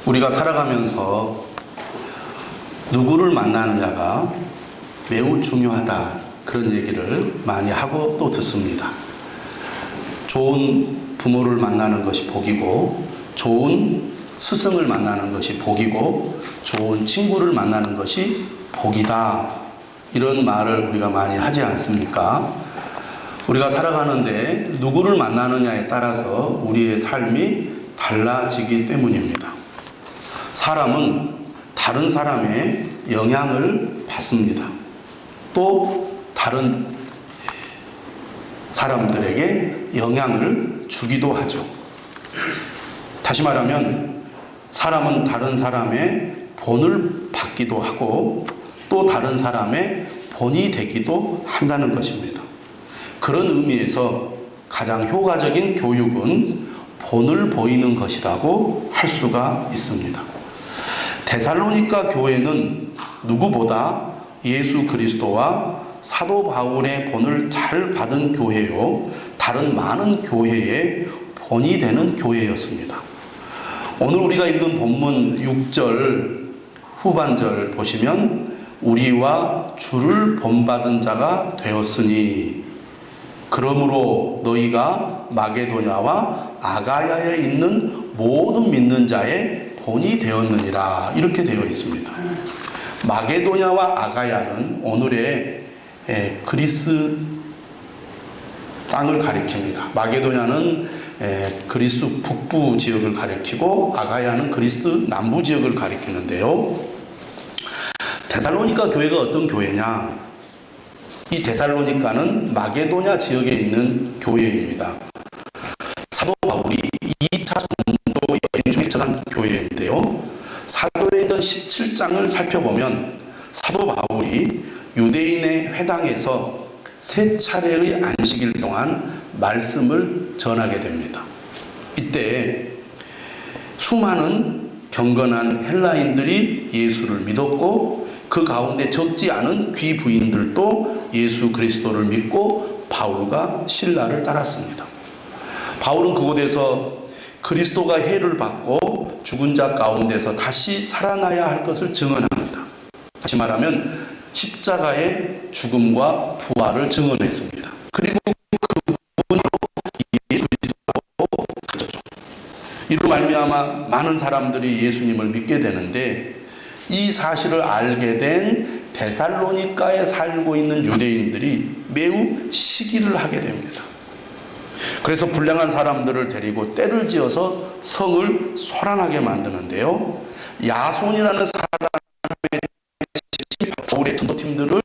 우리가 살아가면서 누구를 만나느냐가 매우 중요하다, 그런 얘기를 많이 하고 또 듣습니다. 좋은 부모를 만나는 것이 복이고, 좋은 스승을 만나는 것이 복이고, 좋은 친구를 만나는 것이 복이다, 이런 말을 우리가 많이 하지 않습니까? 우리가 살아가는데 누구를 만나느냐에 따라서 우리의 삶이 달라지기 때문입니다. 사람은 다른 사람의 영향을 받습니다. 또 다른 사람들에게 영향을 주기도 하죠. 다시 말하면 사람은 다른 사람의 본을 받기도 하고 또 다른 사람의 본이 되기도 한다는 것입니다. 그런 의미에서 가장 효과적인 교육은 본을 보이는 것이라고 할 수가 있습니다. 데살로니가 교회는 누구보다 예수 그리스도와 사도 바울의 본을 잘 받은 교회요, 다른 많은 교회의 본이 되는 교회였습니다. 오늘 우리가 읽은 본문 6절 후반절 보시면 우리와 주를 본받은 자가 되었으니 그러므로 너희가 마게도냐와 아가야에 있는 모든 믿는 자의 본이 되었느니라, 이렇게 되어 있습니다. 마게도냐와 아가야는 오늘의 그리스 땅을 가리킵니다. 마게도냐는 그리스 북부 지역을 가리키고 아가야는 그리스 남부 지역을 가리키는데요. 데살로니가 교회가 어떤 교회냐? 이 데살로니가는 마게도냐 지역에 있는 교회입니다. 사도 바울이 2차 전도 여행 중에 전한 교회인데요. 사도행전 17장을 살펴보면 사도 바울이 유대인의 회당에서 3차례의 안식일 동안 말씀을 전하게 됩니다. 이때 수많은 경건한 헬라인들이 예수를 믿었고 그 가운데 적지 않은 귀부인들도 예수 그리스도를 믿고 바울과 실라를 따랐습니다. 바울은 그곳에서 그리스도가 해를 받고 죽은 자 가운데서 다시 살아나야 할 것을 증언합니다. 다시 말하면 십자가의 죽음과 부활을 증언했습니다. 그리고 그분으로 예수 그리스도로 가졌죠. 이로 말미암아 많은 사람들이 예수님을 믿게 되는데 이 사실을 알게 된 데살로니가에 살고 있는 유대인들이 매우 시기를 하게 됩니다. 그래서 불량한 사람들을 데리고 떼를 지어서 성을 소란하게 만드는데요. 야손이라는 사람의 바울의 전도팀들을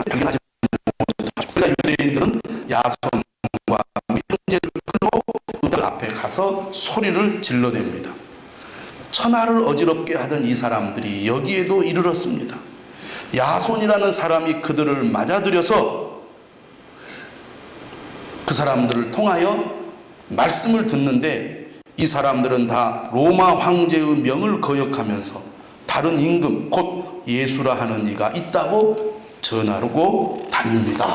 발견하지 못하죠. 그러니까 유대인들은 야손과 형제를 끌고 그들 앞에 가서 소리를 질러댑니다. 천하를 어지럽게 하던 이 사람들이 여기에도 이르렀습니다. 야손이라는 사람이 그들을 맞아들여서 그 사람들을 통하여 말씀을 듣는데 이 사람들은 다 로마 황제의 명을 거역하면서 다른 임금 곧 예수라 하는 이가 있다고 전하고 다닙니다.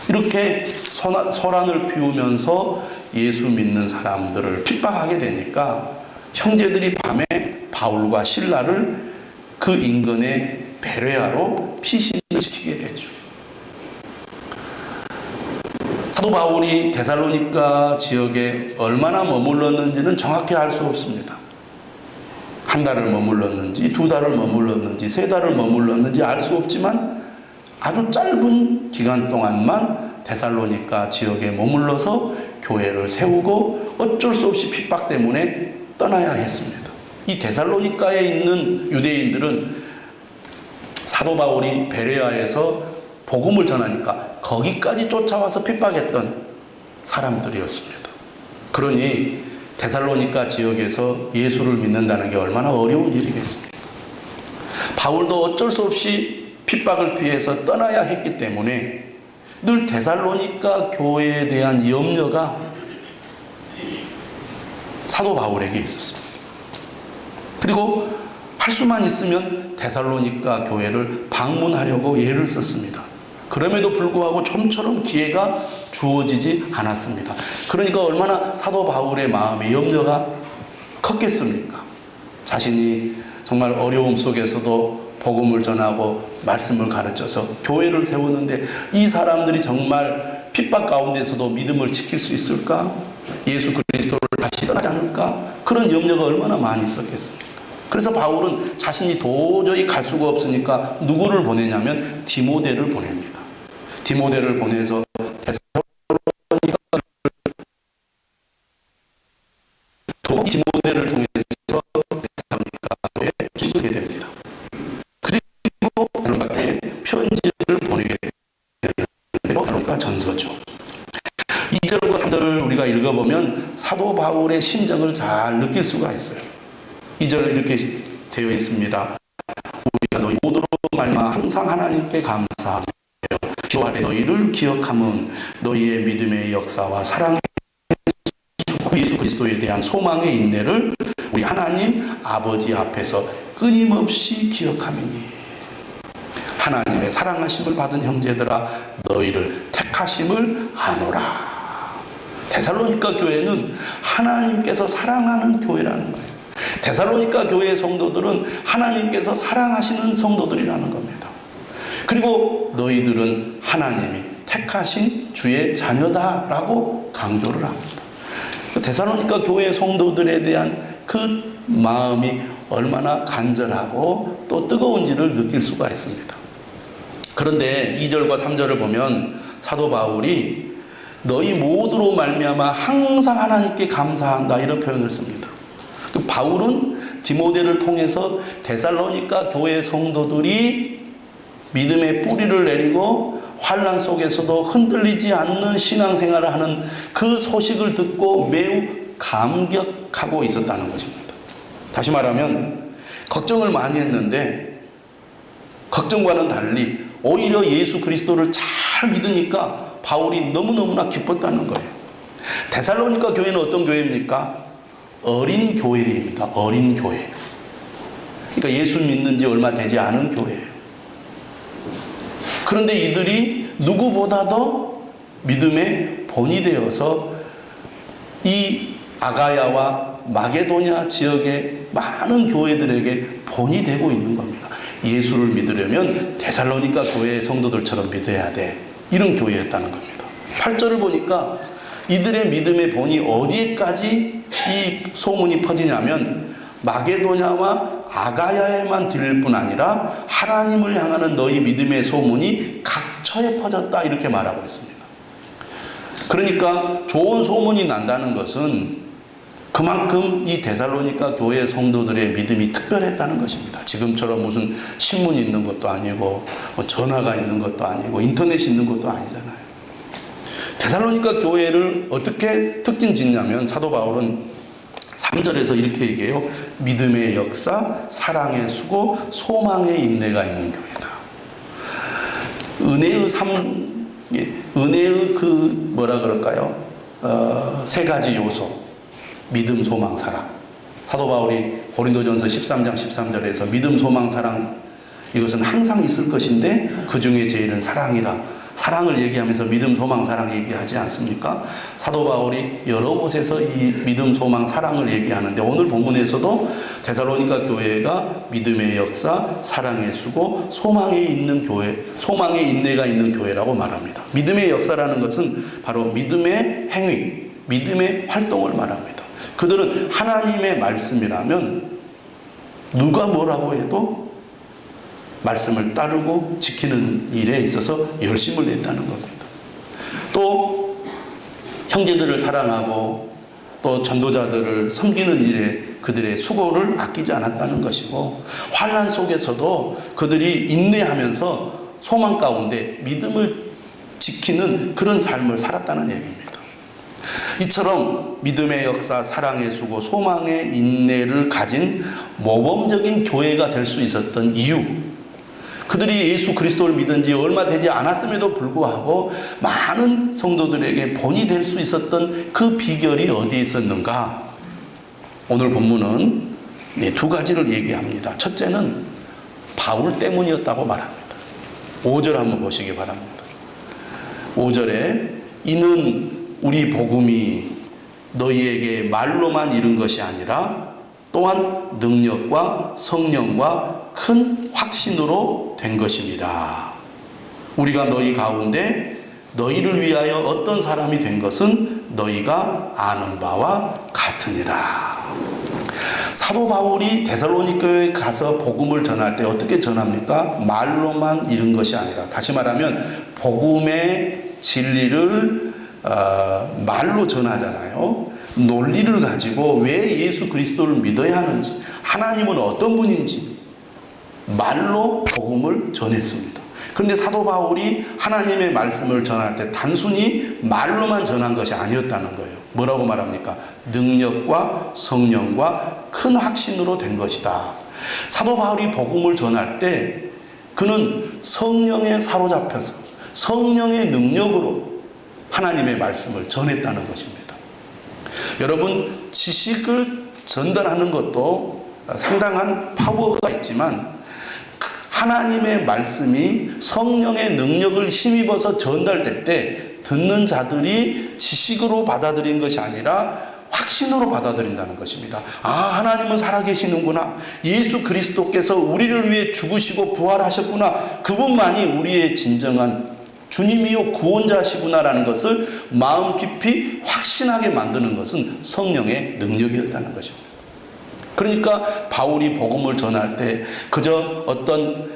이렇게 소란을 피우면서 예수 믿는 사람들을 핍박하게 되니까 형제들이 밤에 바울과 실라를 그 인근의 베레아로 피신시키게 되죠. 사도 바울이 데살로니가 지역에 얼마나 머물렀는지는 정확히 알 수 없습니다. 한 달을 머물렀는지, 2달을 머물렀는지, 3달을 머물렀는지 알 수 없지만 아주 짧은 기간 동안만 데살로니가 지역에 머물러서 교회를 세우고 어쩔 수 없이 핍박 때문에 떠나야 했습니다. 이 데살로니가에 있는 유대인들은 사도 바울이 베레아에서 복음을 전하니까 거기까지 쫓아와서 핍박했던 사람들이었습니다. 그러니 데살로니가 지역에서 예수를 믿는다는 게 얼마나 어려운 일이겠습니까? 바울도 어쩔 수 없이 핍박을 피해서 떠나야 했기 때문에 늘 데살로니가 교회에 대한 염려가 사도 바울에게 있었습니다. 그리고 할 수만 있으면 데살로니가 교회를 방문하려고 애를 썼습니다. 그럼에도 불구하고 좀처럼 기회가 주어지지 않았습니다. 그러니까 얼마나 사도 바울의 마음의 염려가 컸겠습니까? 자신이 정말 어려움 속에서도 복음을 전하고 말씀을 가르쳐서 교회를 세우는데 이 사람들이 정말 핍박 가운데서도 믿음을 지킬 수 있을까? 예수 그리스도를 다시 떠나지 않을까? 그런 염려가 얼마나 많이 있었겠습니까? 그래서 바울은 자신이 도저히 갈 수가 없으니까 누구를 보내냐면 디모데를 보냅니다. 디모데를 보내서 디모데를 통해서 데살로니가에 주게 됩니다. 그리고 데살로니가에 편지를 보내게 되는 데살로니가 전서죠. 2절과 3절을 우리가 읽어보면 사도 바울의 심정을 잘 느낄 수가 있어요. 2절에 이렇게 되어 있습니다. 우리가 너희 모두로 말미암아 항상 하나님께 감사하며 기도할 때 너희를 기억함은 너희의 믿음의 역사와 사랑의 예수 그리스도에 대한 소망의 인내를 우리 하나님 아버지 앞에서 끊임없이 기억하매니 하나님의 사랑하심을 받은 형제들아 너희를 택하심을 아노라. 데살로니가 교회는 하나님께서 사랑하는 교회라는 거예요. 데살로니가 교회의 성도들은 하나님께서 사랑하시는 성도들이라는 겁니다. 그리고 너희들은 하나님이 택하신 주의 자녀다라고 강조를 합니다. 데살로니가 교회의 성도들에 대한 그 마음이 얼마나 간절하고 또 뜨거운지를 느낄 수가 있습니다. 그런데 2절과 3절을 보면 사도 바울이 너희 모두로 말미암아 항상 하나님께 감사한다 이런 표현을 씁니다. 바울은 디모데를 통해서 데살로니가 교회 성도들이 믿음의 뿌리를 내리고 환난 속에서도 흔들리지 않는 신앙생활을 하는 그 소식을 듣고 매우 감격하고 있었다는 것입니다. 다시 말하면 걱정을 많이 했는데 걱정과는 달리 오히려 예수 그리스도를 잘 믿으니까 바울이 너무너무나 기뻤다는 거예요. 데살로니가 교회는 어떤 교회입니까? 어린 교회입니다. 어린 교회. 그러니까 예수 믿는 지 얼마 되지 않은 교회예요. 그런데 이들이 누구보다도 믿음의 본이 되어서 이 아가야와 마게도냐 지역의 많은 교회들에게 본이 되고 있는 겁니다. 예수를 믿으려면 데살로니가 교회의 성도들처럼 믿어야 돼. 이런 교회였다는 겁니다. 8절을 보니까 이들의 믿음의 본이 어디에까지 이 소문이 퍼지냐면 마게도냐와 아가야에만 들릴 뿐 아니라 하나님을 향하는 너희 믿음의 소문이 각처에 퍼졌다 이렇게 말하고 있습니다. 그러니까 좋은 소문이 난다는 것은 그만큼 이 데살로니가 교회 성도들의 믿음이 특별했다는 것입니다. 지금처럼 무슨 신문이 있는 것도 아니고 뭐 전화가 있는 것도 아니고 인터넷이 있는 것도 아니잖아요. 데살로니가 교회를 어떻게 특징 짓냐면 사도 바울은 3절에서 이렇게 얘기해요. 믿음의 역사, 사랑의 수고, 소망의 인내가 있는 교회다. 은혜의 그 뭐라 그럴까요? 세 가지 요소. 믿음, 소망, 사랑. 사도 바울이 고린도전서 13장 13절에서 믿음, 소망, 사랑 이것은 항상 있을 것인데 그 중에 제일은 사랑이라. 사랑을 얘기하면서 믿음, 소망, 사랑 얘기하지 않습니까? 사도 바울이 여러 곳에서 이 믿음, 소망, 사랑을 얘기하는데 오늘 본문에서도 데살로니가 교회가 믿음의 역사, 사랑의 수고, 소망에 있는 교회, 소망의 인내가 있는 교회라고 말합니다. 믿음의 역사라는 것은 바로 믿음의 행위, 믿음의 활동을 말합니다. 그들은 하나님의 말씀이라면 누가 뭐라고 해도 말씀을 따르고 지키는 일에 있어서 열심을 냈다는 겁니다. 또 형제들을 사랑하고 또 전도자들을 섬기는 일에 그들의 수고를 아끼지 않았다는 것이고 환난 속에서도 그들이 인내하면서 소망 가운데 믿음을 지키는 그런 삶을 살았다는 얘기입니다. 이처럼 믿음의 역사, 사랑의 수고, 소망의 인내를 가진 모범적인 교회가 될 수 있었던 이유, 그들이 예수 그리스도를 믿은 지 얼마 되지 않았음에도 불구하고 많은 성도들에게 본이 될 수 있었던 그 비결이 어디에 있었는가? 오늘 본문은 두 가지를 얘기합니다. 첫째는 바울 때문이었다고 말합니다. 5절 한번 보시기 바랍니다. 5절에 이는 우리 복음이 너희에게 말로만 이른 것이 아니라 또한 능력과 성령과 큰 확신으로 된 것입니다. 우리가 너희 가운데 너희를 위하여 어떤 사람이 된 것은 너희가 아는 바와 같으니라. 사도 바울이 데살로니가에 가서 복음을 전할 때 어떻게 전합니까? 말로만 이른 것이 아니라, 다시 말하면 복음의 진리를 말로 전하잖아요. 논리를 가지고 왜 예수 그리스도를 믿어야 하는지, 하나님은 어떤 분인지 말로 복음을 전했습니다. 그런데 사도 바울이 하나님의 말씀을 전할 때 단순히 말로만 전한 것이 아니었다는 거예요. 뭐라고 말합니까? 능력과 성령과 큰 확신으로 된 것이다. 사도 바울이 복음을 전할 때 그는 성령에 사로잡혀서 성령의 능력으로 하나님의 말씀을 전했다는 것입니다. 여러분, 지식을 전달하는 것도 상당한 파워가 있지만 하나님의 말씀이 성령의 능력을 힘입어서 전달될 때 듣는 자들이 지식으로 받아들인 것이 아니라 확신으로 받아들인다는 것입니다. 아, 하나님은 살아계시는구나. 예수 그리스도께서 우리를 위해 죽으시고 부활하셨구나. 그분만이 우리의 진정한 주님이요 구원자시구나라는 것을 마음 깊이 확신하게 만드는 것은 성령의 능력이었다는 것입니다. 그러니까 바울이 복음을 전할 때 그저 어떤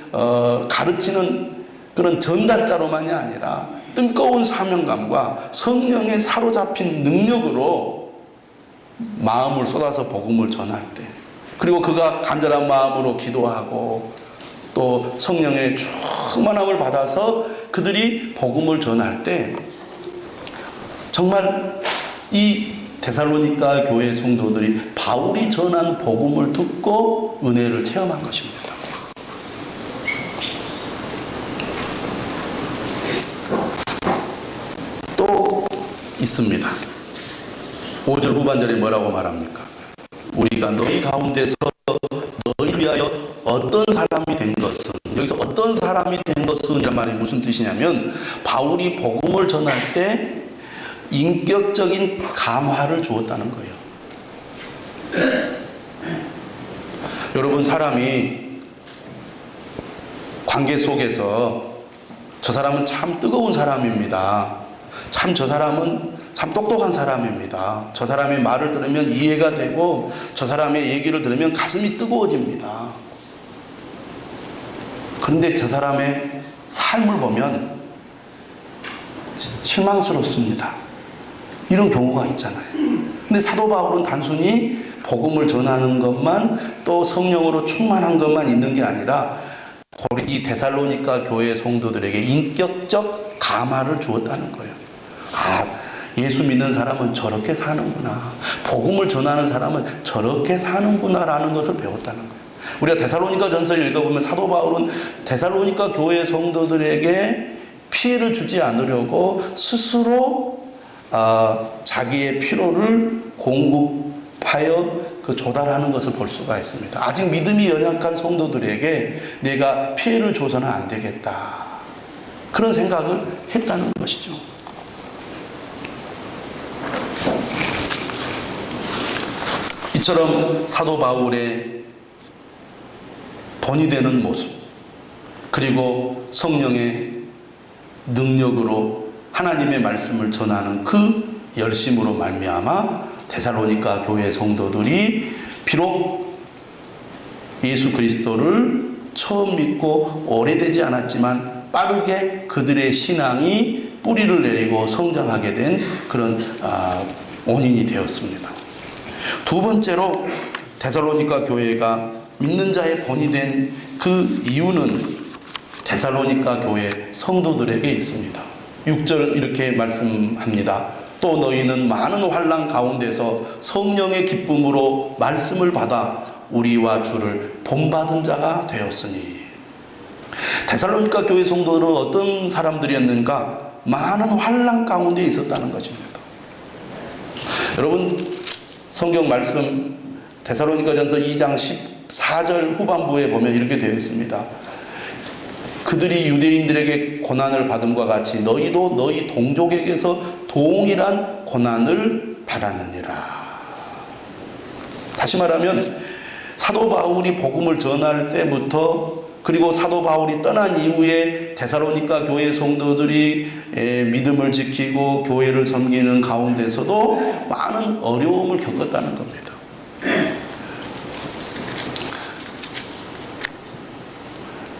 가르치는 그런 전달자로만이 아니라 뜨거운 사명감과 성령에 사로잡힌 능력으로 마음을 쏟아서 복음을 전할 때, 그리고 그가 간절한 마음으로 기도하고 또 성령의 충만함을 받아서 그들이 복음을 전할 때 정말 이 데살로니가 교회 성도들이 바울이 전한 복음을 듣고 은혜를 체험한 것입니다. 또 있습니다. 5절 후반절에 뭐라고 말합니까? 우리가 너희 가운데서 너희를 위하여 어떤 사람이 된 것은, 여기서 어떤 사람이 된 것은 이란 말이 무슨 뜻이냐면 바울이 복음을 전할 때 인격적인 감화를 주었다는 거예요. 여러분, 사람이 관계 속에서 저 사람은 참 뜨거운 사람입니다. 참 저 사람은 참 똑똑한 사람입니다. 저 사람의 말을 들으면 이해가 되고 저 사람의 얘기를 들으면 가슴이 뜨거워집니다. 그런데 저 사람의 삶을 보면 실망스럽습니다. 이런 경우가 있잖아요. 근데 사도 바울은 단순히 복음을 전하는 것만, 또 성령으로 충만한 것만 있는 게 아니라 이 데살로니가 교회 성도들에게 인격적 감화를 주었다는 거예요. 아, 예수 믿는 사람은 저렇게 사는구나. 복음을 전하는 사람은 저렇게 사는구나라는 것을 배웠다는 거예요. 우리가 데살로니가 전서를 읽어보면 사도 바울은 데살로니가 교회 성도들에게 피해를 주지 않으려고 스스로 자기의 필요를 공급하여 조달하는 것을 볼 수가 있습니다. 아직 믿음이 연약한 성도들에게 내가 피해를 줘서는 안 되겠다, 그런 생각을 했다는 것이죠. 이처럼 사도 바울의 본이 되는 모습, 그리고 성령의 능력으로 하나님의 말씀을 전하는 그 열심으로 말미암아 데살로니가 교회 성도들이 비록 예수 그리스도를 처음 믿고 오래되지 않았지만 빠르게 그들의 신앙이 뿌리를 내리고 성장하게 된 그런 원인이 되었습니다. 두 번째로 데살로니가 교회가 믿는 자의 본이 된 그 이유는 데살로니가 교회 성도들에게 있습니다. 6절 이렇게 말씀합니다. 또 너희는 많은 환난 가운데서 성령의 기쁨으로 말씀을 받아 우리와 주를 본받은 자가 되었으니. 데살로니가 교회 성도들은 어떤 사람들이었는가? 많은 환난 가운데 있었다는 것입니다. 여러분, 성경 말씀 데살로니가전서 2장 14절 후반부에 보면 이렇게 되어 있습니다. 그들이 유대인들에게 고난을 받음과 같이 너희도 너희 동족에게서 동일한 고난을 받았느니라. 다시 말하면 사도 바울이 복음을 전할 때부터, 그리고 사도 바울이 떠난 이후에 데살로니가 교회 성도들이 믿음을 지키고 교회를 섬기는 가운데서도 많은 어려움을 겪었다는 겁니다.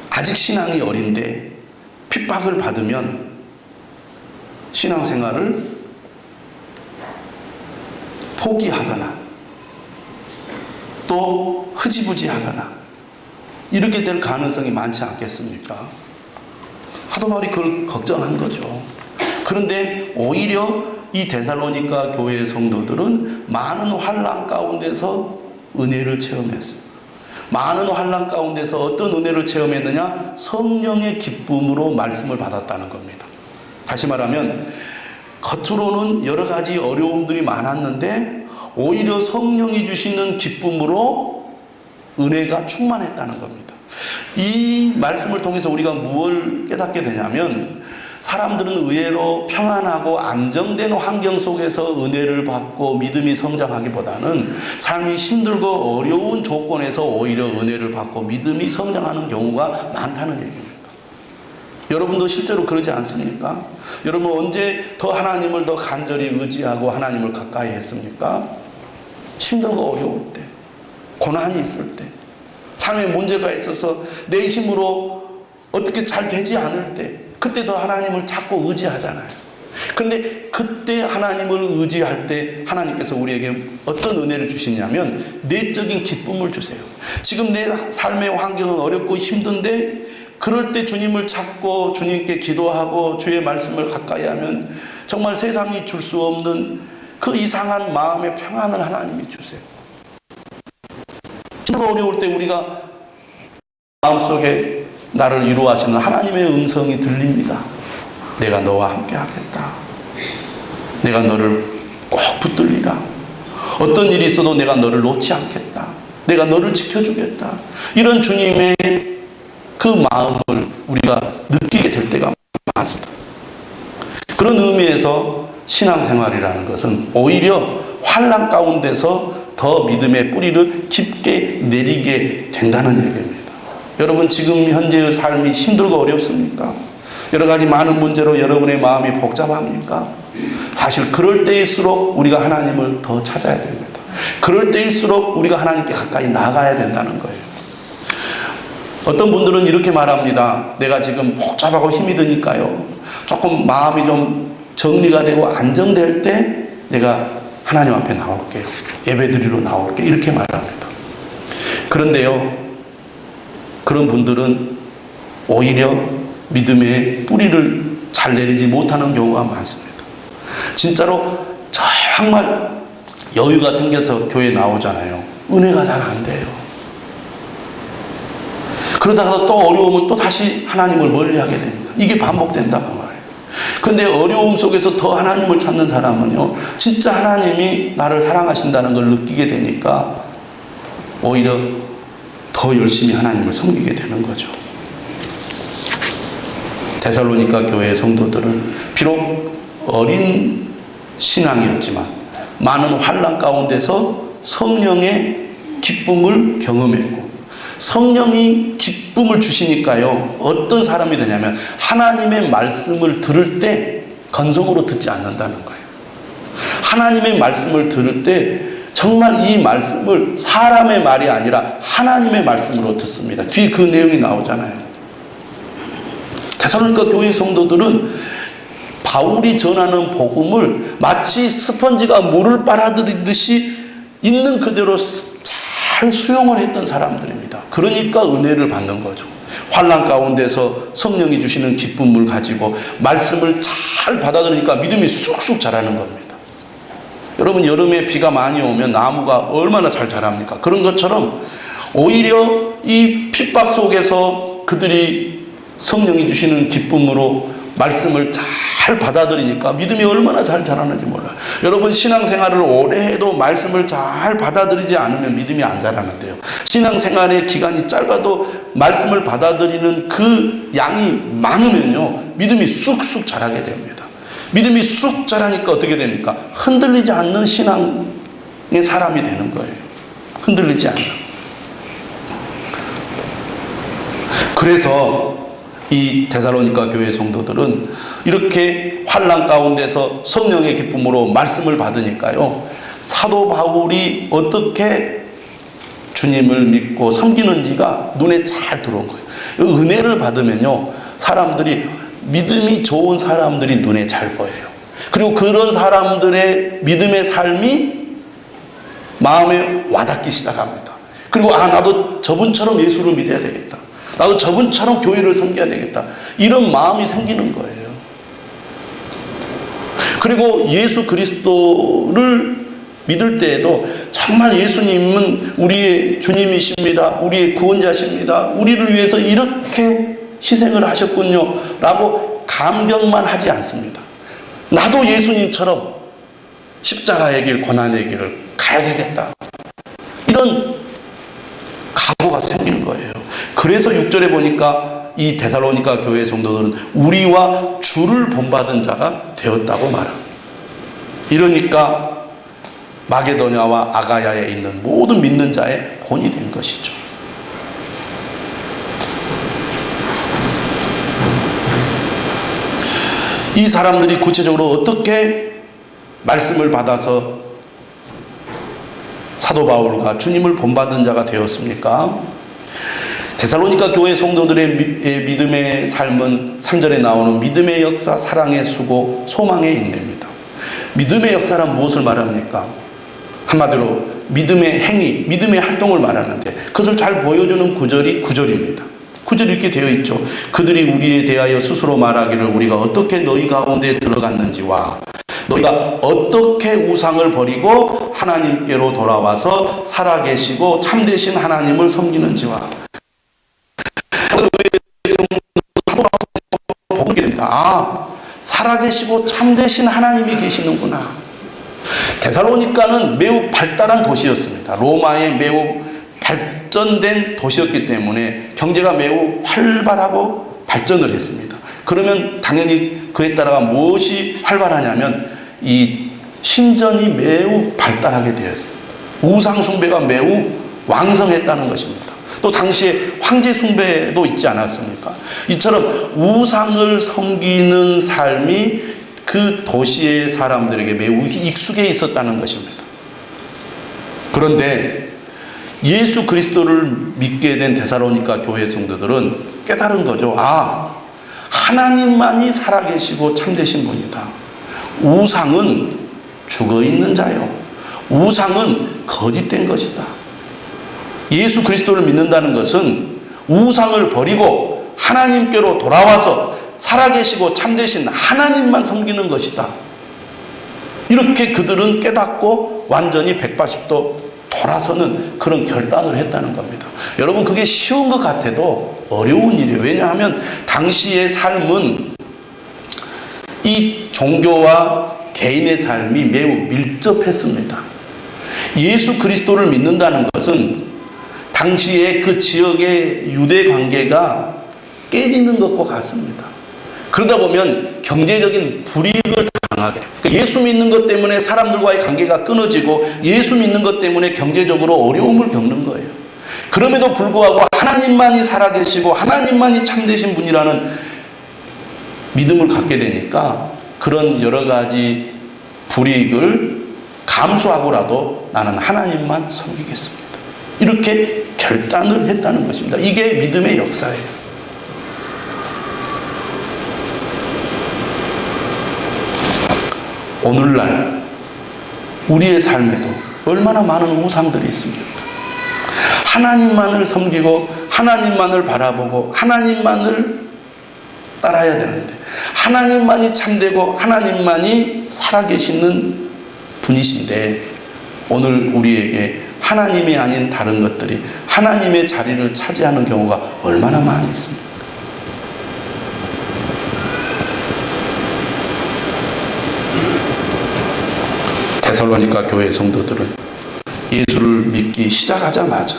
아직 신앙이 어린데 핍박을 받으면 신앙생활을 포기하거나 또 흐지부지하거나 이렇게 될 가능성이 많지 않겠습니까? 사도 바울이 그걸 걱정한 거죠. 그런데 오히려 이 데살로니가 교회 성도들은 많은 환난 가운데서 은혜를 체험했어요. 많은 환난 가운데서 어떤 은혜를 체험했느냐? 성령의 기쁨으로 말씀을 받았다는 겁니다. 다시 말하면 겉으로는 여러 가지 어려움들이 많았는데 오히려 성령이 주시는 기쁨으로 은혜가 충만했다는 겁니다. 이 말씀을 통해서 우리가 무엇을 깨닫게 되냐면, 사람들은 의외로 평안하고 안정된 환경 속에서 은혜를 받고 믿음이 성장하기보다는 삶이 힘들고 어려운 조건에서 오히려 은혜를 받고 믿음이 성장하는 경우가 많다는 얘기입니다. 여러분도 실제로 그러지 않습니까? 여러분 언제 더 하나님을 더 간절히 의지하고 하나님을 가까이 했습니까? 힘들고 어려울 때, 고난이 있을 때, 삶에 문제가 있어서 내 힘으로 어떻게 잘 되지 않을 때, 그때 더 하나님을 찾고 의지하잖아요. 그런데 그때 하나님을 의지할 때 하나님께서 우리에게 어떤 은혜를 주시냐면 내적인 기쁨을 주세요. 지금 내 삶의 환경은 어렵고 힘든데 그럴 때 주님을 찾고 주님께 기도하고 주의 말씀을 가까이 하면 정말 세상이 줄 수 없는 그 이상한 마음의 평안을 하나님이 주세요. 힘들고 어려울 때 우리가 마음속에 나를 위로하시는 하나님의 음성이 들립니다. 내가 너와 함께 하겠다. 내가 너를 꼭 붙들리라. 어떤 일이 있어도 내가 너를 놓지 않겠다. 내가 너를 지켜주겠다. 이런 주님의 그 마음을 우리가 느끼게 될 때가 많습니다. 그런 의미에서 신앙생활이라는 것은 오히려 환난 가운데서 더 믿음의 뿌리를 깊게 내리게 된다는 얘기입니다. 여러분 지금 현재의 삶이 힘들고 어렵습니까? 여러 가지 많은 문제로 여러분의 마음이 복잡합니까? 사실 그럴 때일수록 우리가 하나님을 더 찾아야 됩니다. 그럴 때일수록 우리가 하나님께 가까이 나가야 된다는 거예요. 어떤 분들은 이렇게 말합니다. 내가 지금 복잡하고 힘이 드니까요, 조금 마음이 좀 정리가 되고 안정될 때 내가 하나님 앞에 나올게요. 예배드리러 나올게요. 이렇게 말합니다. 그런데요, 그런 분들은 오히려 믿음의 뿌리를 잘 내리지 못하는 경우가 많습니다. 진짜로 정말 여유가 생겨서 교회 나오잖아요. 은혜가 잘 안 돼요. 그러다가 또 어려우면 또 다시 하나님을 멀리하게 됩니다. 이게 반복된다고 말해요. 그런데 어려움 속에서 더 하나님을 찾는 사람은요, 진짜 하나님이 나를 사랑하신다는 걸 느끼게 되니까 오히려 더 열심히 하나님을 섬기게 되는 거죠. 데살로니가 교회 성도들은 비록 어린 신앙이었지만 많은 환난 가운데서 성령의 기쁨을 경험했고, 성령이 기쁨을 주시니까요, 어떤 사람이 되냐면 하나님의 말씀을 들을 때 건성으로 듣지 않는다는 거예요. 하나님의 말씀을 들을 때 정말 이 말씀을 사람의 말이 아니라 하나님의 말씀으로 듣습니다. 뒤에 그 내용이 나오잖아요. 데살로니가 교회 성도들은 바울이 전하는 복음을 마치 스펀지가 물을 빨아들이듯이 있는 그대로 잘 수용을 했던 사람들입니다. 그러니까 은혜를 받는 거죠. 환난 가운데서 성령이 주시는 기쁨을 가지고 말씀을 잘 받아들이니까 믿음이 쑥쑥 자라는 겁니다. 여러분 여름에 비가 많이 오면 나무가 얼마나 잘 자랍니까? 그런 것처럼 오히려 이 핍박 속에서 그들이 성령이 주시는 기쁨으로 말씀을 잘 받아들이니까 믿음이 얼마나 잘 자라는지 몰라요. 여러분 신앙생활을 오래 해도 말씀을 잘 받아들이지 않으면 믿음이 안 자라는데요, 신앙생활의 기간이 짧아도 말씀을 받아들이는 그 양이 많으면요 믿음이 쑥쑥 자라게 됩니다. 믿음이 쑥 자라니까 어떻게 됩니까? 흔들리지 않는 신앙의 사람이 되는 거예요. 흔들리지 않는. 그래서 이 데살로니가 교회 성도들은 이렇게 환난 가운데서 성령의 기쁨으로 말씀을 받으니까요, 사도 바울이 어떻게 주님을 믿고 섬기는지가 눈에 잘 들어온 거예요. 은혜를 받으면요, 사람들이, 믿음이 좋은 사람들이 눈에 잘 보여요. 그리고 그런 사람들의 믿음의 삶이 마음에 와닿기 시작합니다. 그리고 나도 저분처럼 예수를 믿어야 되겠다, 나도 저분처럼 교회를 섬겨야 되겠다, 이런 마음이 생기는 거예요. 그리고 예수 그리스도를 믿을 때에도 정말 예수님은 우리의 주님이십니다, 우리의 구원자십니다, 우리를 위해서 이렇게 희생을 하셨군요 라고 감격만 하지 않습니다. 나도 예수님처럼 십자가의 길, 고난의 길을 가야 되겠다, 이런 각오가 생기는 거예요. 그래서 6절에 보니까 이 데살로니가 교회 성도들은 우리와 주를 본받은 자가 되었다고 말합니다. 이러니까 마게도냐와 아가야에 있는 모든 믿는 자의 본이 된 것이죠. 이 사람들이 구체적으로 어떻게 말씀을 받아서 사도 바울과 주님을 본받은 자가 되었습니까? 데살로니가 교회 성도들의 믿음의 삶은 3절에 나오는 믿음의 역사, 사랑의 수고, 소망의 인내입니다. 믿음의 역사란 무엇을 말합니까? 한마디로 믿음의 행위, 믿음의 활동을 말하는데, 그것을 잘 보여주는 구절이 9절입니다. 9절 이렇게 되어 있죠. 그들이 우리에 대하여 스스로 말하기를 우리가 어떻게 너희 가운데 들어갔는지와 너희가 어떻게 우상을 버리고 하나님께로 돌아와서 살아계시고 참되신 하나님을 섬기는지와, 보게 됩니다. 살아계시고 참되신 하나님이 계시는구나. 데살로니가는 매우 발달한 도시였습니다. 로마의 매우 발전된 도시였기 때문에 경제가 매우 활발하고 발전을 했습니다. 그러면 당연히 그에 따라 무엇이 활발하냐면 이 신전이 매우 발달하게 되었습니다. 우상 숭배가 매우 왕성했다는 것입니다. 또 당시에 황제 숭배도 있지 않았습니까? 이처럼 우상을 섬기는 삶이 그 도시의 사람들에게 매우 익숙해 있었다는 것입니다. 그런데 예수 그리스도를 믿게 된 데살로니가 교회 성도들은 깨달은 거죠. 하나님만이 살아계시고 참되신 분이다. 우상은 죽어있는 자요, 우상은 거짓된 것이다. 예수 그리스도를 믿는다는 것은 우상을 버리고 하나님께로 돌아와서 살아계시고 참되신 하나님만 섬기는 것이다. 이렇게 그들은 깨닫고 완전히 180도 돌아서는 그런 결단을 했다는 겁니다. 여러분, 그게 쉬운 것 같아도 어려운 일이에요. 왜냐하면 당시의 삶은 이 종교와 개인의 삶이 매우 밀접했습니다. 예수 그리스도를 믿는다는 것은 당시의 그 지역의 유대 관계가 깨지는 것과 같습니다. 그러다 보면 경제적인 불이익을 당하게, 예수 믿는 것 때문에 사람들과의 관계가 끊어지고 예수 믿는 것 때문에 경제적으로 어려움을 겪는 거예요. 그럼에도 불구하고 하나님만이 살아계시고 하나님만이 참되신 분이라는 믿음을 갖게 되니까 그런 여러 가지 불이익을 감수하고라도 나는 하나님만 섬기겠습니다, 이렇게 결단을 했다는 것입니다. 이게 믿음의 역사예요. 오늘날 우리의 삶에도 얼마나 많은 우상들이 있습니까? 하나님만을 섬기고 하나님만을 바라보고 하나님만을 따라야 되는데, 하나님만이 참되고 하나님만이 살아계시는 분이신데, 오늘 우리에게 하나님이 아닌 다른 것들이 하나님의 자리를 차지하는 경우가 얼마나 많이 있습니까? 데살로니가 교회 성도들은 예수를 믿기 시작하자마자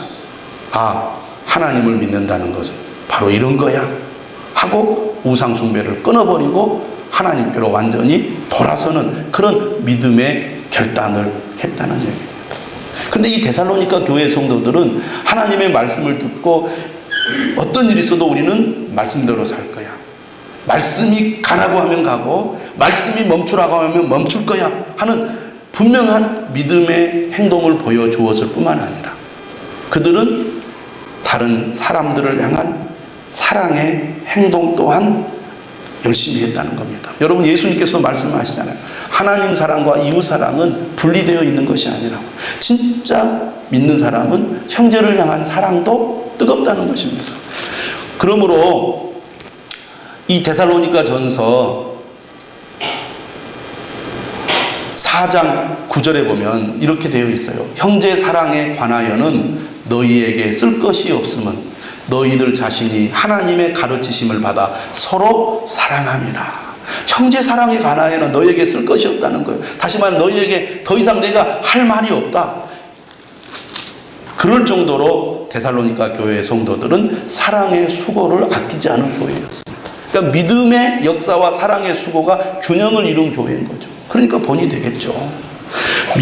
하나님을 믿는다는 것은 바로 이런 거야 하고 우상 숭배를 끊어버리고 하나님께로 완전히 돌아서는 그런 믿음의 결단을 했다는 얘기입니다. 근데 이 데살로니가 교회 성도들은 하나님의 말씀을 듣고 어떤 일이 있어도 우리는 말씀대로 살 거야. 말씀이 가라고 하면 가고 말씀이 멈추라고 하면 멈출 거야 하는 분명한 믿음의 행동을 보여주었을 뿐만 아니라 그들은 다른 사람들을 향한 사랑의 행동 또한 열심히 했다는 겁니다. 여러분, 예수님께서도 말씀하시잖아요. 하나님 사랑과 이웃 사랑은 분리되어 있는 것이 아니라 진짜 믿는 사람은 형제를 향한 사랑도 뜨겁다는 것입니다. 그러므로 이 데살로니가 전서 4장 9절에 보면 이렇게 되어 있어요. 형제 사랑에 관하여는 너희에게 쓸 것이 없음은 너희들 자신이 하나님의 가르치심을 받아 서로 사랑함이라. 형제 사랑에 관하여는 너희에게 쓸 것이 없다는 거예요. 다시 말해 너희에게 더 이상 내가 할 말이 없다. 그럴 정도로 데살로니가 교회의 성도들은 사랑의 수고를 아끼지 않은 교회였습니다. 그러니까 믿음의 역사와 사랑의 수고가 균형을 이룬 교회인 거죠. 그러니까 본이 되겠죠.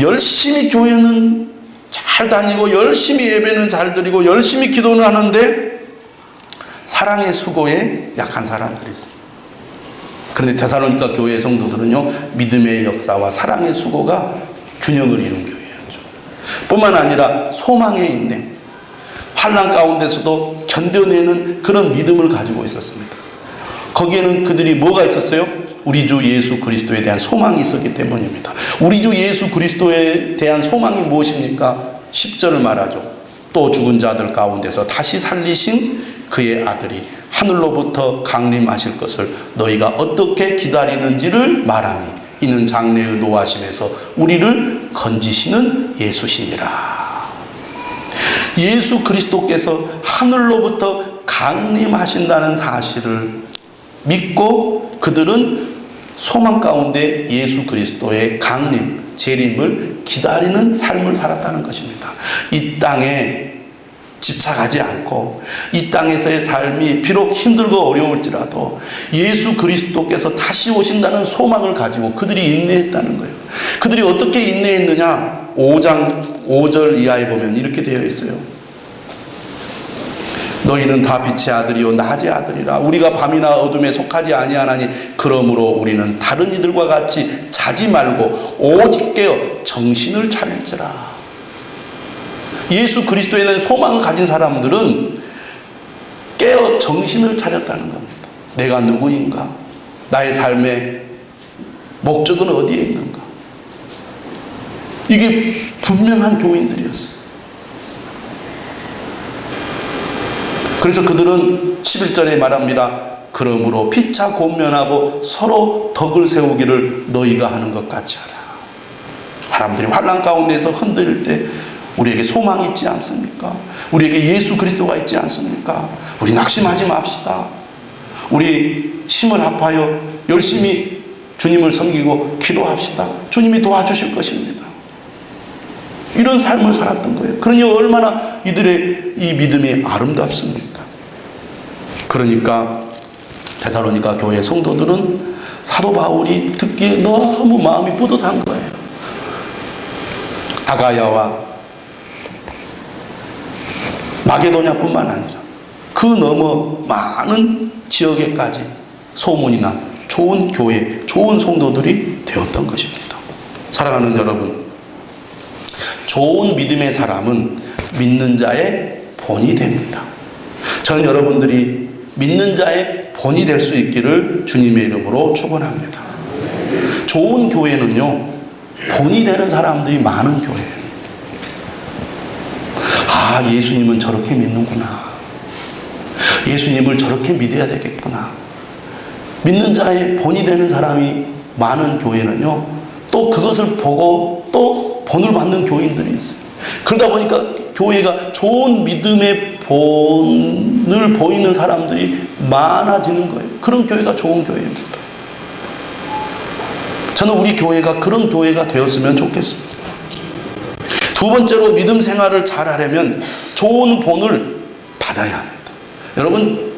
열심히 교회는 잘 다니고 열심히 예배는 잘 드리고 열심히 기도는 하는데 사랑의 수고에 약한 사람들이 있어요. 그런데 데살로니가 교회의 성도들은요, 믿음의 역사와 사랑의 수고가 균형을 이룬 교회였죠. 뿐만 아니라 소망의 인내, 환난 가운데서도 견뎌내는 그런 믿음을 가지고 있었습니다. 거기에는 그들이 뭐가 있었어요? 우리 주 예수 그리스도에 대한 소망이 있었기 때문입니다. 우리 주 예수 그리스도에 대한 소망이 무엇입니까? 10절을 말하죠. 또 죽은 자들 가운데서 다시 살리신 그의 아들이 하늘로부터 강림하실 것을 너희가 어떻게 기다리는지를 말하니 이는 장래의 노하심에서 우리를 건지시는 예수시니라. 예수 그리스도께서 하늘로부터 강림하신다는 사실을 믿고 그들은 소망 가운데 예수 그리스도의 강림, 재림을 기다리는 삶을 살았다는 것입니다. 이 땅에 집착하지 않고 이 땅에서의 삶이 비록 힘들고 어려울지라도 예수 그리스도께서 다시 오신다는 소망을 가지고 그들이 인내했다는 거예요. 그들이 어떻게 인내했느냐? 5장 5절 이하에 보면 이렇게 되어 있어요. 너희는 다 빛의 아들이요 낮의 아들이라. 우리가 밤이나 어둠에 속하지 아니하나니 그러므로 우리는 다른 이들과 같이 자지 말고 오직 깨어 정신을 차릴지라. 예수 그리스도에 대한 소망을 가진 사람들은 깨어 정신을 차렸다는 겁니다. 내가 누구인가? 나의 삶의 목적은 어디에 있는가? 이게 분명한 교인들이었어요. 그래서 그들은 11절에 말합니다. 그러므로 피차 권면하고 서로 덕을 세우기를 너희가 하는 것 같이 하라. 사람들이 환난 가운데서 흔들릴 때 우리에게 소망이 있지 않습니까? 우리에게 예수 그리스도가 있지 않습니까? 우리 낙심하지 맙시다. 우리 힘을 합하여 열심히 주님을 섬기고 기도합시다. 주님이 도와주실 것입니다. 이런 삶을 살았던 거예요. 그러니 얼마나 이들의 이 믿음이 아름답습니까? 그러니까 데살로니가 교회 성도들은 사도 바울이 듣기에 너무 마음이 뿌듯한 거예요. 아가야와 마게도냐뿐만 아니라 그 너머 많은 지역에까지 소문이 난 좋은 교회, 좋은 성도들이 되었던 것입니다. 사랑하는 여러분, 좋은 믿음의 사람은 믿는 자의 본이 됩니다. 저는 여러분들이 믿는 자의 본이 될 수 있기를 주님의 이름으로 축원합니다. 좋은 교회는요, 본이 되는 사람들이 많은 교회예요. 아, 예수님은 저렇게 믿는구나. 예수님을 저렇게 믿어야 되겠구나. 믿는 자의 본이 되는 사람이 많은 교회는요, 또 그것을 보고 또 본을 받는 교인들이 있어요. 그러다 보니까 교회가 좋은 믿음의 본을 보이는 사람들이 많아지는 거예요. 그런 교회가 좋은 교회입니다. 저는 우리 교회가 그런 교회가 되었으면 좋겠습니다. 두 번째로 믿음 생활을 잘 하려면 좋은 본을 받아야 합니다. 여러분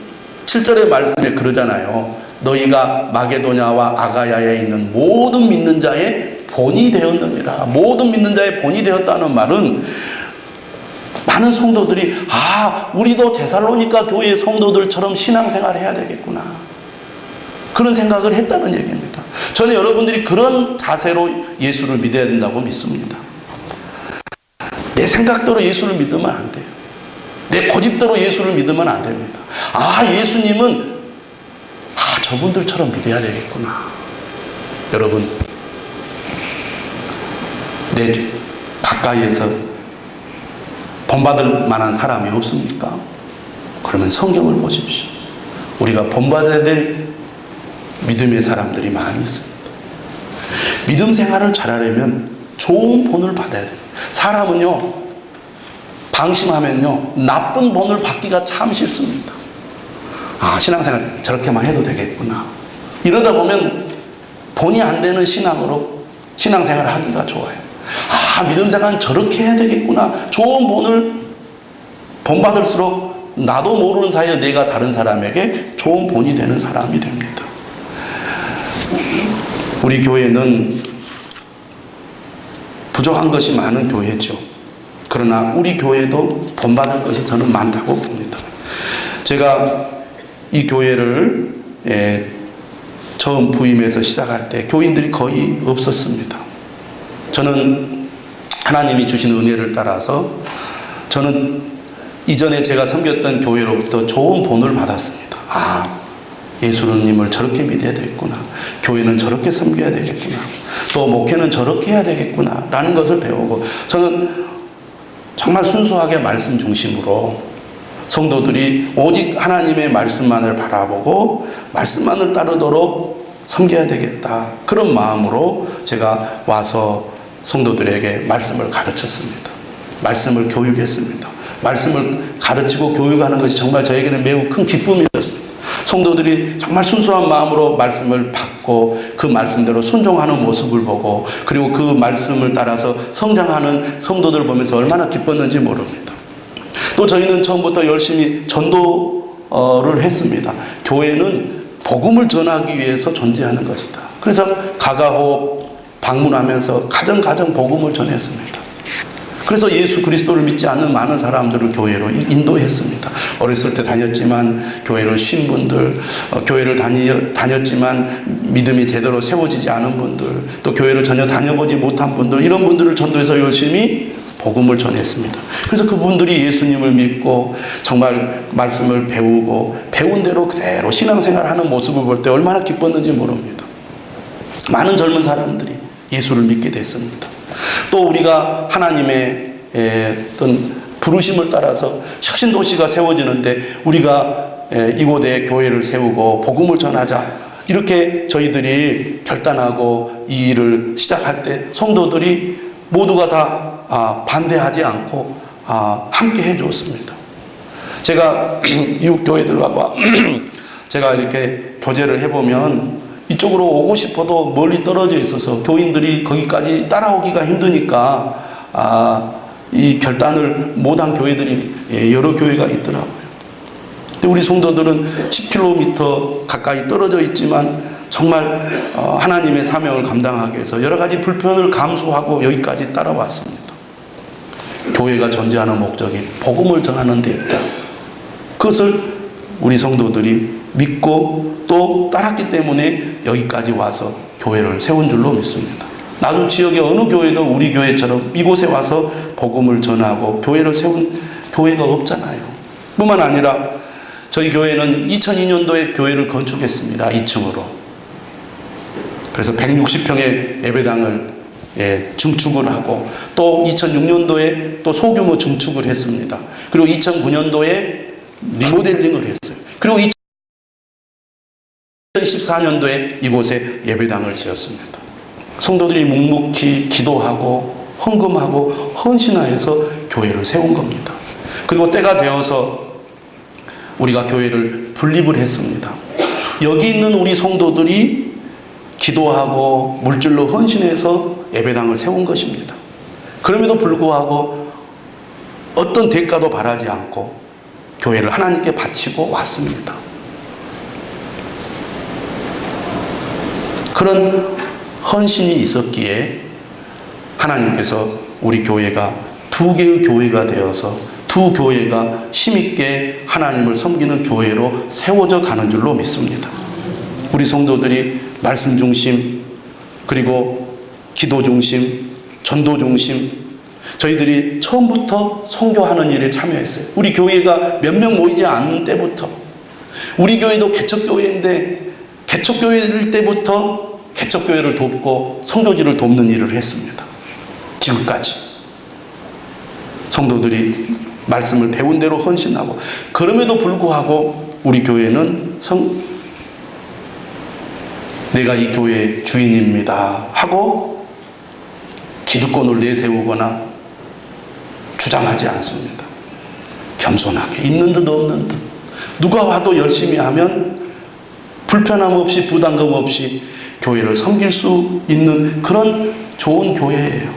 7절의 말씀에 그러잖아요. 너희가 마게도냐와 아가야에 있는 모든 믿는 자의 본이 되었느니라. 모든 믿는 자의 본이 되었다는 말은 많은 성도들이 우리도 데살로니가 교회의 성도들처럼 신앙생활을 해야 되겠구나, 그런 생각을 했다는 얘기입니다. 저는 여러분들이 그런 자세로 예수를 믿어야 된다고 믿습니다. 내 생각대로 예수를 믿으면 안 돼요. 내 고집대로 예수를 믿으면 안 됩니다. 예수님은 저분들처럼 믿어야 되겠구나. 여러분, 내 가까이에서 본받을 만한 사람이 없습니까? 그러면 성경을 보십시오. 우리가 본받아야 될 믿음의 사람들이 많이 있습니다. 믿음 생활을 잘하려면 좋은 본을 받아야 됩니다. 사람은요, 방심하면요, 나쁜 본을 받기가 참 싫습니다. 신앙생활 저렇게만 해도 되겠구나. 이러다 보면 본이 안 되는 신앙으로 신앙생활을 하기가 좋아요. 믿음 생활은 저렇게 해야 되겠구나. 좋은 본을 본받을수록 나도 모르는 사이에 내가 다른 사람에게 좋은 본이 되는 사람이 됩니다. 우리 교회는 부족한 것이 많은 교회죠. 그러나 우리 교회도 본받을 것이 저는 많다고 봅니다. 제가 이 교회를 처음 부임해서 시작할 때 교인들이 거의 없었습니다. 저는 하나님이 주신 은혜를 따라서 저는 이전에 제가 섬겼던 교회로부터 좋은 본을 받았습니다. 예수님을 저렇게 믿어야 되겠구나. 교회는 저렇게 섬겨야 되겠구나. 또 목회는 저렇게 해야 되겠구나. 라는 것을 배우고, 저는 정말 순수하게 말씀 중심으로 성도들이 오직 하나님의 말씀만을 바라보고 말씀만을 따르도록 섬겨야 되겠다, 그런 마음으로 제가 와서 성도들에게 말씀을 가르쳤습니다. 말씀을 교육했습니다. 말씀을 가르치고 교육하는 것이 정말 저에게는 매우 큰 기쁨이었습니다. 성도들이 정말 순수한 마음으로 말씀을 받고 그 말씀대로 순종하는 모습을 보고, 그리고 그 말씀을 따라서 성장하는 성도들 보면서 얼마나 기뻤는지 모릅니다. 또 저희는 처음부터 열심히 전도를 했습니다. 교회는 복음을 전하기 위해서 존재하는 것이다. 그래서 가가호 방문하면서 가정 복음을 전했습니다. 그래서 예수 그리스도를 믿지 않는 많은 사람들을 교회로 인도했습니다. 어렸을 때 다녔지만 교회를 쉰 분들, 교회를 다녔지만 믿음이 제대로 세워지지 않은 분들, 또 교회를 전혀 다녀보지 못한 분들, 이런 분들을 전도해서 열심히 복음을 전했습니다. 그래서 그분들이 예수님을 믿고 정말 말씀을 배우고 배운 대로 그대로 신앙생활하는 모습을 볼 때 얼마나 기뻤는지 모릅니다. 많은 젊은 사람들이 예수를 믿게 됐습니다. 또 우리가 하나님의 어떤 부르심을 따라서 혁신도시가 세워지는데 우리가 이곳에 교회를 세우고 복음을 전하자, 이렇게 저희들이 결단하고 이 일을 시작할 때 성도들이 모두가 다 반대하지 않고 함께 해주었습니다. 제가 이웃 교회들과 제가 이렇게 교제를 해보면 이쪽으로 오고 싶어도 멀리 떨어져 있어서 교인들이 거기까지 따라오기가 힘드니까 이 결단을 못한 교회들이 여러 교회가 있더라고요. 근데 우리 성도들은 10km 가까이 떨어져 있지만 정말 하나님의 사명을 감당하기 위해서 여러 가지 불편을 감수하고 여기까지 따라왔습니다. 교회가 존재하는 목적이 복음을 전하는 데 있다. 그것을 우리 성도들이 믿고 또 따랐기 때문에 여기까지 와서 교회를 세운 줄로 믿습니다. 나주 지역의 어느 교회도 우리 교회처럼 이곳에 와서 복음을 전하고 교회를 세운 교회가 없잖아요. 뿐만 아니라 저희 교회는 2002년도에 교회를 건축했습니다. 2층으로. 그래서 160평의 예배당을 증축을 하고, 또 2006년도에 또 소규모 증축을 했습니다. 그리고 2009년도에 리모델링을 했어요. 그리고 2014년도에 이곳에 예배당을 지었습니다. 성도들이 묵묵히 기도하고 헌금하고 헌신하여서 교회를 세운 겁니다. 그리고 때가 되어서 우리가 교회를 분립을 했습니다. 여기 있는 우리 성도들이 기도하고 물질로 헌신해서 예배당을 세운 것입니다. 그럼에도 불구하고 어떤 대가도 바라지 않고 교회를 하나님께 바치고 왔습니다. 그런 헌신이 있었기에 하나님께서 우리 교회가 두 개의 교회가 되어서 두 교회가 힘있게 하나님을 섬기는 교회로 세워져 가는 줄로 믿습니다. 우리 성도들이 말씀 중심, 그리고 기도 중심, 전도 중심, 저희들이 처음부터 선교하는 일에 참여했어요. 우리 교회가 몇 명 모이지 않는 때부터, 우리 교회도 개척교회인데 개척교회일 때부터 개척교회를 돕고 선교지를 돕는 일을 했습니다. 지금까지 성도들이 말씀을 배운 대로 헌신하고, 그럼에도 불구하고 우리 교회는 내가 이 교회의 주인입니다 하고 기득권을 내세우거나 주장하지 않습니다. 겸손하게 있는 듯 없는 듯, 누가 와도 열심히 하면 불편함 없이 부담감 없이 교회를 섬길 수 있는 그런 좋은 교회예요.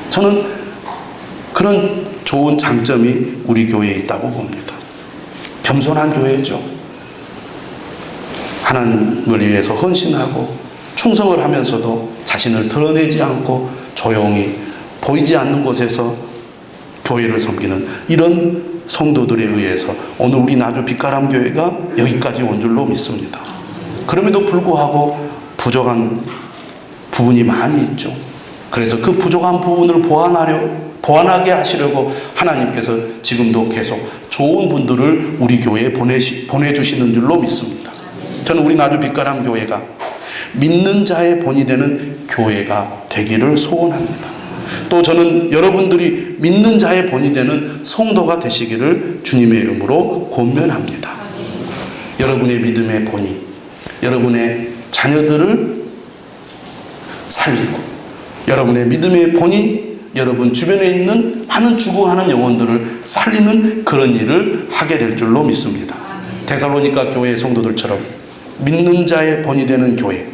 저는 그런 좋은 장점이 우리 교회에 있다고 봅니다. 겸손한 교회죠. 하나님을 위해서 헌신하고 충성을 하면서도 자신을 드러내지 않고 조용히 보이지 않는 곳에서 교회를 섬기는 이런 성도들에 의해서 오늘 우리 나주 빛가람 교회가 여기까지 온 줄로 믿습니다. 그럼에도 불구하고 부족한 부분이 많이 있죠. 그래서 그 부족한 부분을 보완하게 하시려고 하나님께서 지금도 계속 좋은 분들을 우리 교회에 보내주시는 줄로 믿습니다. 저는 우리 나주 빛가람 교회가 믿는 자의 본이 되는 교회가 되기를 소원합니다. 또 저는 여러분들이 믿는 자의 본이 되는 성도가 되시기를 주님의 이름으로 권면합니다. 여러분의 믿음의 본이 여러분의 자녀들을 살리고, 여러분의 믿음의 본이 여러분 주변에 있는 많은 죽어가는 영혼들을 살리는 그런 일을 하게 될 줄로 믿습니다. 데살로니가 교회의 성도들처럼 믿는 자의 본이 되는 교회,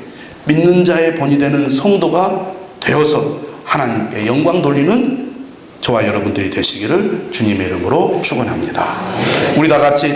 믿는 자의 본이 되는 성도가 되어서 하나님께 영광 돌리는 저와 여러분들이 되시기를 주님의 이름으로 축원합니다. 우리 다 같이